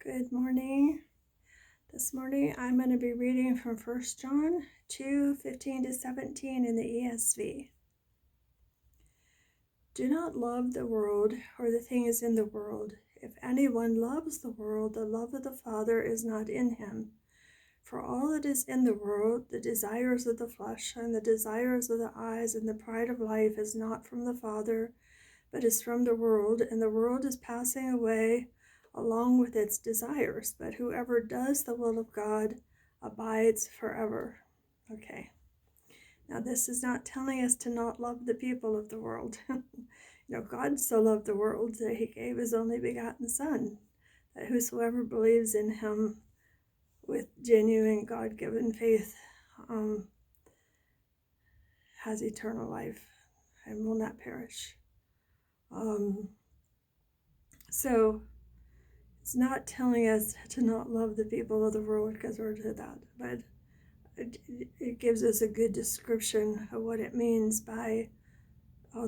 Good morning. This morning I'm going to be reading from 1 John 2:15-17 in the ESV. Do not love the world or the things in the world. If anyone loves the world, the love of the Father is not in him. For all that is in the world, the desires of the flesh and the desires of the eyes and the pride of life is not from the Father, but is from the world, and the world is passing away along with its desires, but whoever does the will of God abides forever. Okay. Now, this is not telling us to not love the people of the world. God so loved the world that he gave his only begotten Son, that whosoever believes in him with genuine God-given faith has eternal life and will not perish. So it's not telling us to not love the people of the world, because we're to that, but it gives us a good description of what it means by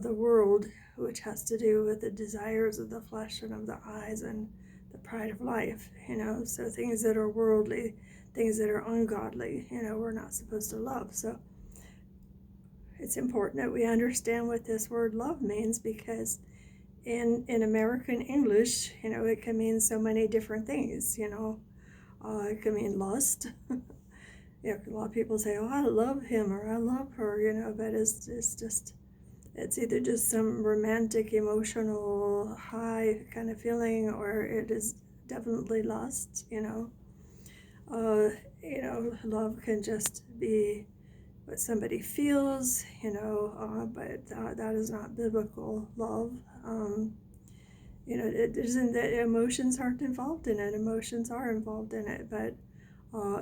the world, which has to do with the desires of the flesh and of the eyes and the pride of life, so things that are worldly, things that are ungodly, we're not supposed to love. So it's important that we understand what this word love means, because in American English, it can mean so many different things. It can mean lust. A lot of people say, "Oh, I love him" or "I love her," but it's either just some romantic, emotional, high kind of feeling, or it is definitely lust. Love can just be what somebody feels, but that is not biblical love. It isn't that emotions aren't involved in it. Emotions are involved in it, but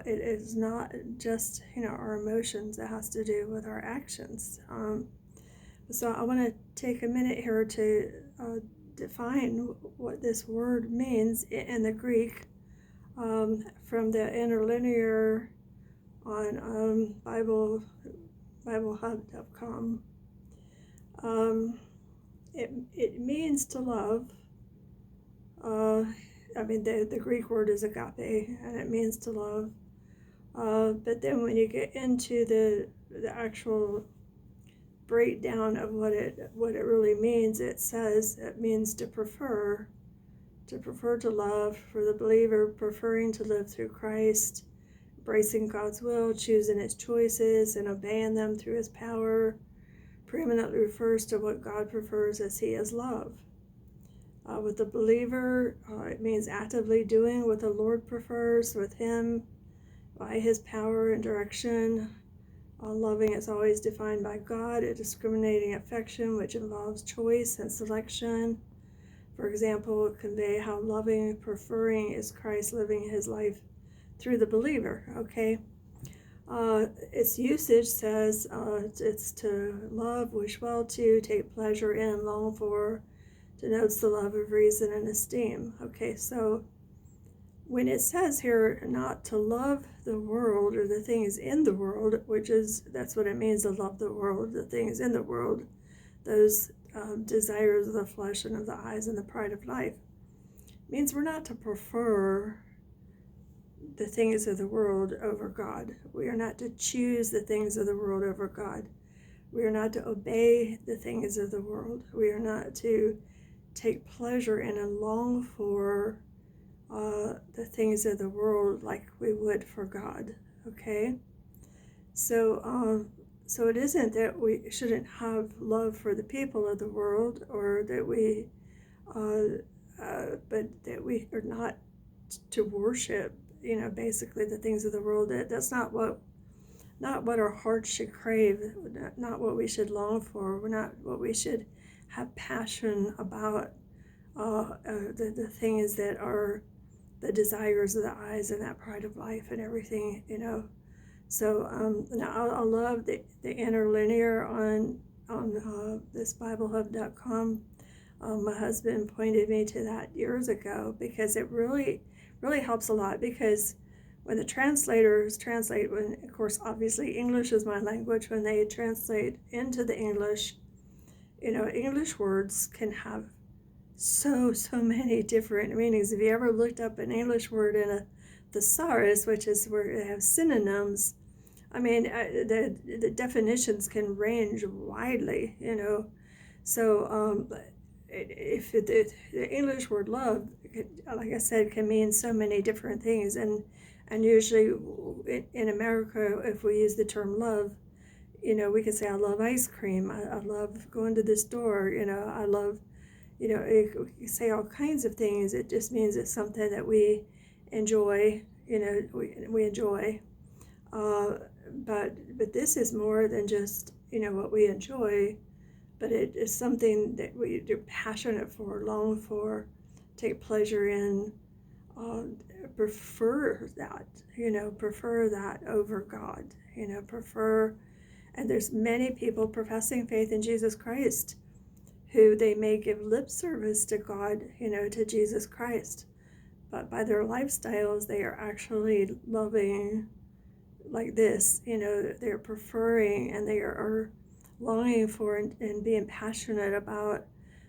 it is not just, our emotions. It has to do with our actions. So I want to take a minute here to define what this word means in the Greek from the interlinear on BibleHub.com. It means to love. The Greek word is agape, and it means to love. But then when you get into the actual breakdown of what it really means, it says it means to prefer to love, for the believer preferring to live through Christ, embracing God's will, choosing his choices, and obeying them through his power. Preeminently refers to what God prefers, as he is love. With the believer, it means actively doing what the Lord prefers with him by his power and direction. Loving is always defined by God, a discriminating affection which involves choice and selection. For example, convey how loving, preferring is Christ living his life through the believer. Okay. Its usage says it's to love, wish well to, take pleasure in, long for, denotes the love of reason and esteem. Okay, so when it says here not to love the world or the things in the world, that's what it means to love the world, the things in the world, those desires of the flesh and of the eyes and the pride of life, means we're not to prefer the things of the world over God. We are not to choose the things of the world over God. We are not to obey the things of the world. We are not to take pleasure in and long for the things of the world like we would for God. Okay? So it isn't that we shouldn't have love for the people of the world, or that we, but that we are not to worship, basically the things of the world. That's not what our hearts should crave, not what we should long for. We're not what we should have passion about. The things that are the desires of the eyes and that pride of life and everything, So now I love the interlinear on this BibleHub.com. My husband pointed me to that years ago, because it really helps a lot. Because when the translators translate, when, of course, obviously English is my language, when they translate into the English, English words can have so many different meanings. If you ever looked up an English word in a thesaurus, which is where they have synonyms, I mean, the definitions can range widely, So if the English word love, like I said, can mean so many different things, and usually in America, if we use the term love, we can say I love ice cream, I love going to the store, I love, we can say all kinds of things. It just means it's something that we enjoy, we enjoy. But this is more than just what we enjoy, but it is something that we're passionate for, long for, take pleasure in, uh, prefer that over God, prefer. And there's many people professing faith in Jesus Christ who they may give lip service to God, to Jesus Christ, but by their lifestyles they are actually loving like this, they're preferring, and they are longing for and being passionate about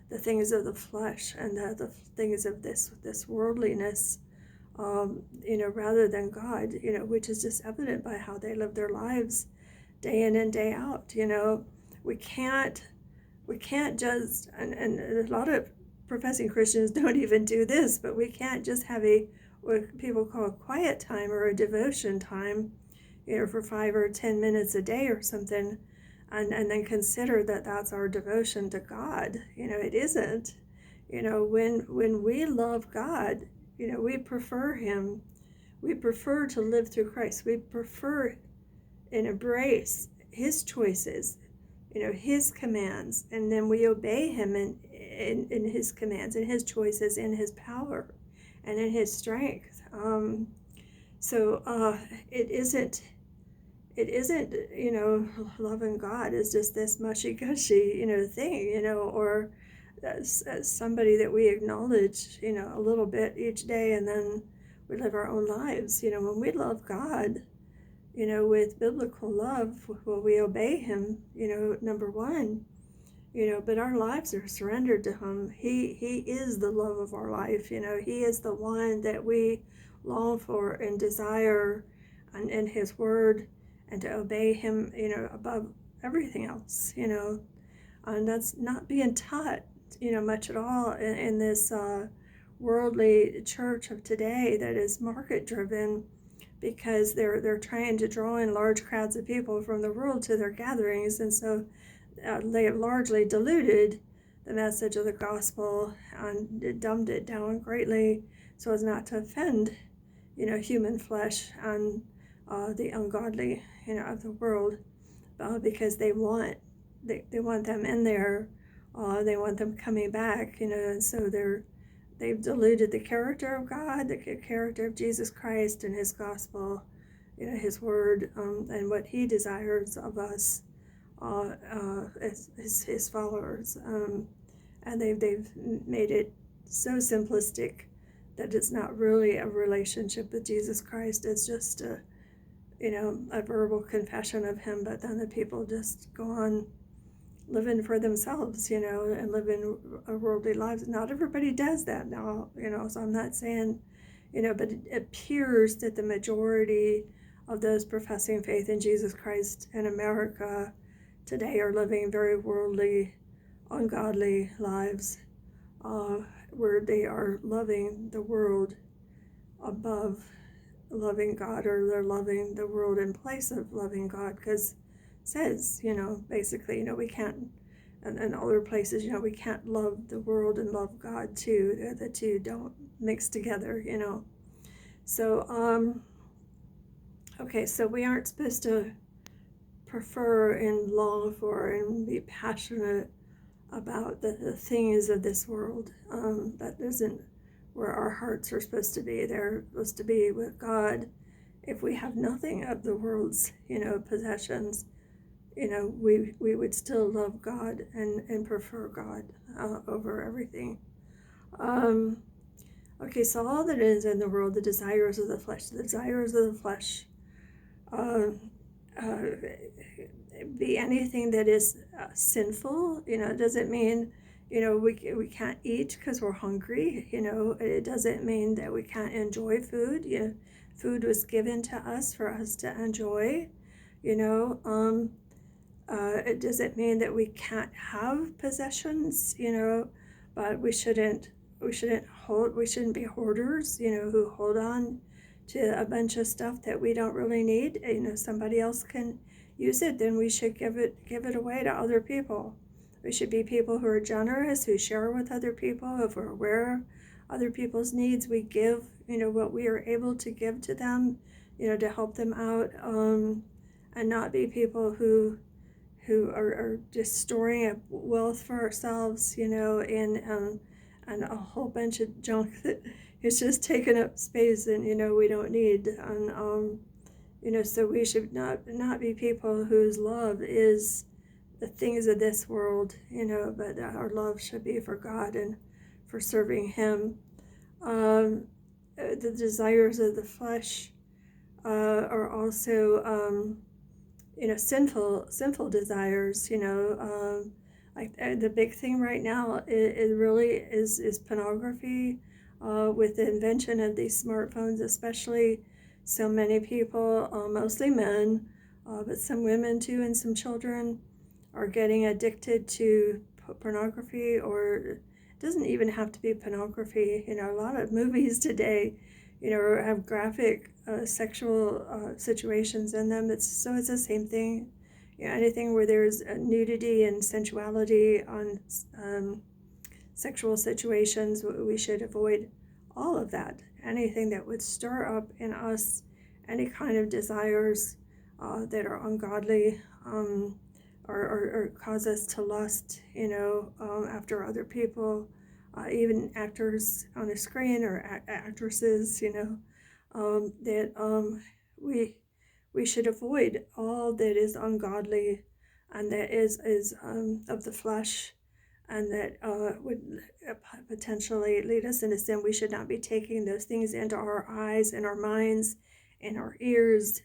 the things of the flesh and the things of this worldliness, rather than God, which is just evident by how they live their lives day in and day out. We can't just, and a lot of professing Christians don't even do this, but we can't just have what people call a quiet time or a devotion time, for 5 or 10 minutes a day or something, and then consider that that's our devotion to God. It isn't. When we love God, we prefer Him. We prefer to live through Christ. We prefer and embrace His choices, His commands, and then we obey Him in His commands, in His choices, in His power, and in His strength. So it isn't, loving God is just this mushy-gushy, thing, or as somebody that we acknowledge, a little bit each day, and then we live our own lives. When we love God, with biblical love, well, we obey Him, number one, but our lives are surrendered to Him. He is the love of our life, He is the one that we long for and desire, and in His word, and to obey Him, above everything else, and that's not being taught, much at all in this worldly church of today that is market driven, because they're trying to draw in large crowds of people from the world to their gatherings, and so they have largely diluted the message of the gospel and dumbed it down greatly so as not to offend, human flesh and the ungodly, of the world, because they want them in there, they want them coming back, and so they've diluted the character of God, the character of Jesus Christ and His gospel, His word, and what He desires of us as His followers, and they've made it so simplistic that it's not really a relationship with Jesus Christ. It's just a verbal confession of Him, but then the people just go on living for themselves, and living worldly lives. Not everybody does that now, so I'm not saying, but it appears that the majority of those professing faith in Jesus Christ in America today are living very worldly, ungodly lives, where they are loving the world above loving God, or they're loving the world in place of loving God, because it says, basically, we can't, and other places, we can't love the world and love God too. The two don't mix together, So, okay, so we aren't supposed to prefer and long for and be passionate about the things of this world. That isn't where our hearts are supposed to be. They're supposed to be with God. If we have nothing of the world's, possessions, we would still love God and prefer God over everything. Okay, so all that is in the world, the desires of the flesh, be anything that is sinful. It doesn't mean, we can't eat because we're hungry. It doesn't mean that we can't enjoy food. Food was given to us for us to enjoy. It doesn't mean that we can't have possessions. But we shouldn't be hoarders. Who hold on to a bunch of stuff that we don't really need. Somebody else can use it, then we should give it away to other people. We should be people who are generous, who share with other people. If we're aware of other people's needs, we give, what we are able to give to them, to help them out, and not be people who are just storing up wealth for ourselves, and a whole bunch of junk that is just taking up space and, we don't need. And, so we should not be people whose love is the things of this world, but our love should be for God and for serving Him. The desires of the flesh are also, sinful desires. Like the big thing right now, it really is pornography. With the invention of these smartphones, especially, so many people, mostly men, but some women too, and some children, are getting addicted to pornography. Or it doesn't even have to be pornography. A lot of movies today, have graphic sexual situations in them. It's the same thing. Anything where there's nudity and sensuality on sexual situations, we should avoid all of that. Anything that would stir up in us any kind of desires that are ungodly, or cause us to lust, after other people, even actors on a screen, or actresses, that we should avoid all that is ungodly and that is of the flesh, and that would potentially lead us into sin. We should not be taking those things into our eyes and our minds and our ears,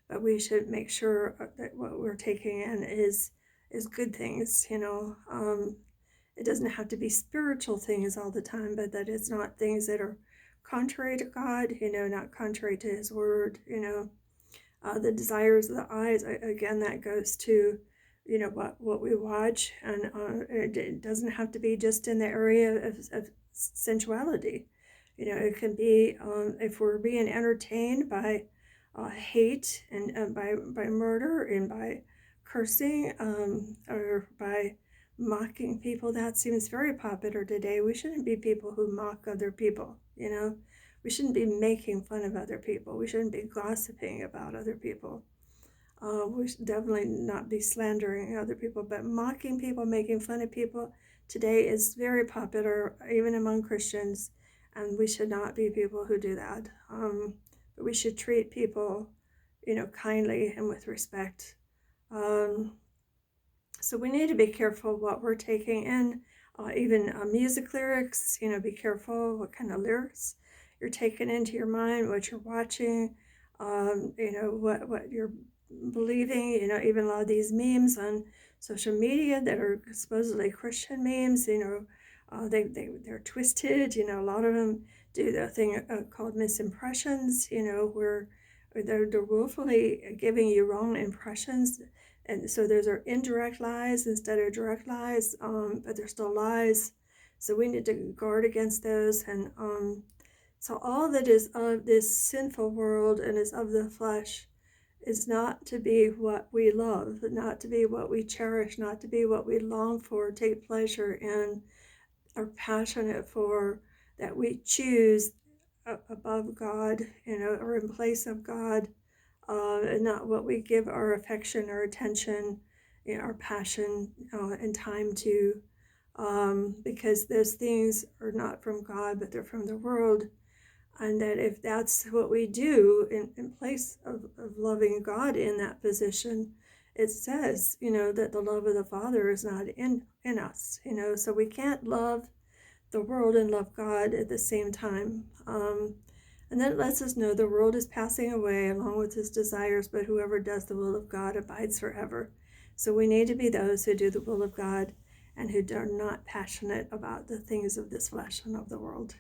but we should make sure that what we're taking in is good things. It doesn't have to be spiritual things all the time, but that it's not things that are contrary to God, not contrary to His word. The desires of the eyes, again, that goes to what we watch, and it doesn't have to be just in the area of sensuality. It can be, if we're being entertained by hate, and by murder, and by cursing, or by mocking people. That seems very popular today. We shouldn't be people who mock other people. We shouldn't be making fun of other people. We shouldn't be gossiping about other people. We should definitely not be slandering other people, but mocking people, making fun of people today is very popular, even among Christians, and we should not be people who do that. But we should treat people, kindly and with respect. So we need to be careful what we're taking in, even music lyrics. Be careful what kind of lyrics you're taking into your mind, what you're watching, what you're believing. Even a lot of these memes on social media that are supposedly Christian memes, they're twisted. A lot of them do the thing called misimpressions, where they're willfully giving you wrong impressions. And so those are indirect lies instead of direct lies, but they're still lies. So we need to guard against those. And so all that is of this sinful world and is of the flesh is not to be what we love, not to be what we cherish, not to be what we long for, take pleasure in, are passionate for, that we choose above God, or in place of God, and not what we give our affection, our attention, our passion, and time to, because those things are not from God, but they're from the world. And that if that's what we do in place of loving God in that position, it says, that the love of the Father is not in us, so we can't love the world and love God at the same time. And then it lets us know the world is passing away along with its desires, but whoever does the will of God abides forever. So we need to be those who do the will of God and who are not passionate about the things of this flesh and of the world.